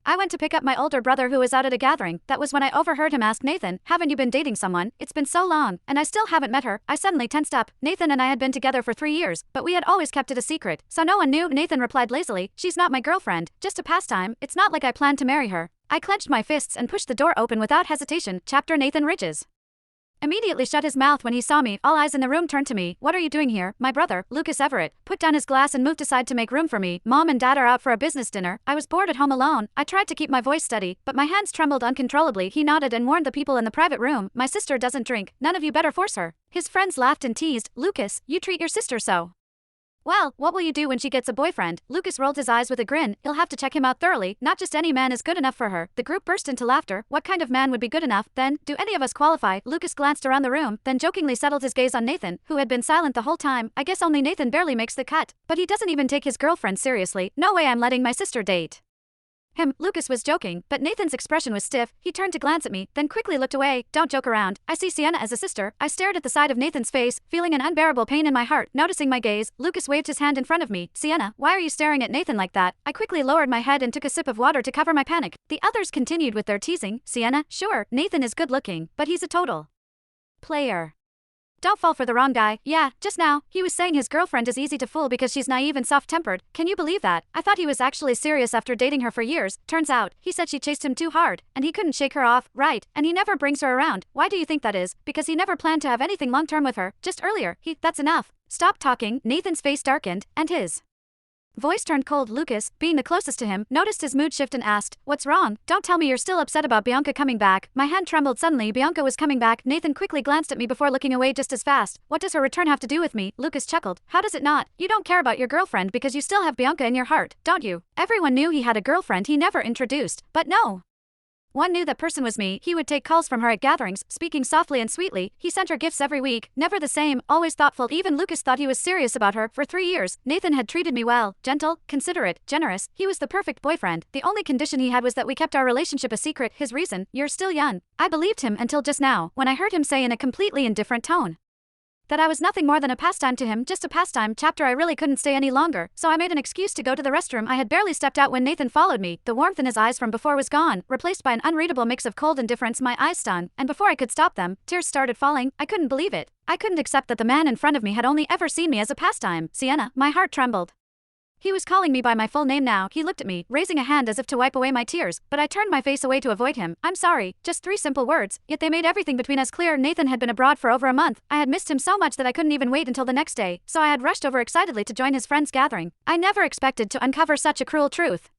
I went to pick up my older brother who was out at a gathering. That was when I overheard him ask Nathan, haven't you been dating someone? It's been so long, and I still haven't met her. I suddenly tensed up. Nathan and I had been together for 3 years, but we had always kept it a secret, so no one knew. Nathan replied lazily, she's not my girlfriend, just a pastime. It's not like I planned to marry her. I clenched my fists and pushed the door open without hesitation. Chapter Nathan Ridges immediately shut his mouth when he saw me. All eyes in the room turned to me. What are you doing here? My brother, Lucas Everett, put down his glass and moved aside to make room for me. Mom and Dad are out for a business dinner. I was bored at home alone. I tried to keep my voice steady, but my hands trembled uncontrollably. He nodded and warned the people in the private room, my sister doesn't drink. None of you better force her. His friends laughed and teased. Lucas, you treat your sister so. Well, what will you do when she gets a boyfriend? Lucas rolled his eyes with a grin. He'll have to check him out thoroughly. Not just any man is good enough for her. The group burst into laughter. What kind of man would be good enough, then? Do any of us qualify? Lucas glanced around the room, then jokingly settled his gaze on Nathan, who had been silent the whole time. I guess only Nathan barely makes the cut. But he doesn't even take his girlfriend seriously. No way I'm letting my sister date him. Lucas was joking, but Nathan's expression was stiff. He turned to glance at me, then quickly looked away. Don't joke around. I see Sienna as a sister. I stared at the side of Nathan's face, feeling an unbearable pain in my heart. Noticing my gaze, Lucas waved his hand in front of me. Sienna, why are you staring at Nathan like that? I quickly lowered my head and took a sip of water to cover my panic. The others continued with their teasing. Sienna, sure, Nathan is good looking, but he's a total player. Don't fall for the wrong guy. Yeah, just now, he was saying his girlfriend is easy to fool because she's naive and soft-tempered. Can you believe that? I thought he was actually serious after dating her for years. Turns out, he said she chased him too hard, and he couldn't shake her off, right? And he never brings her around. Why do you think that is? Because he never planned to have anything long-term with her. Just earlier, that's enough. Stop talking. Nathan's face darkened, and his voice turned cold. Lucas, being the closest to him, noticed his mood shift and asked, what's wrong? Don't tell me you're still upset about Bianca coming back. My hand trembled suddenly. Bianca was coming back. Nathan quickly glanced at me before looking away just as fast. What does her return have to do with me? Lucas chuckled. How does it not? You don't care about your girlfriend because you still have Bianca in your heart, don't you? Everyone knew he had a girlfriend he never introduced, but no one knew that person was me. He would take calls from her at gatherings, speaking softly and sweetly. He sent her gifts every week, never the same, always thoughtful. Even Lucas thought he was serious about her. For 3 years, Nathan had treated me well, gentle, considerate, generous. He was the perfect boyfriend. The only condition he had was that we kept our relationship a secret. His reason, you're still young. I believed him until just now, when I heard him say in a completely indifferent tone that I was nothing more than a pastime to him, just a pastime. Chapter I really couldn't stay any longer, so I made an excuse to go to the restroom. I had barely stepped out when Nathan followed me. The warmth in his eyes from before was gone, replaced by an unreadable mix of cold indifference. My eyes stung, and before I could stop them, tears started falling. I couldn't believe it. I couldn't accept that the man in front of me had only ever seen me as a pastime. Sienna, my heart trembled. He was calling me by my full name now. He looked at me, raising a hand as if to wipe away my tears, but I turned my face away to avoid him. I'm sorry. Just 3 simple words, yet they made everything between us clear. Nathan had been abroad for over a month. I had missed him so much that I couldn't even wait until the next day, so I had rushed over excitedly to join his friend's gathering. I never expected to uncover such a cruel truth.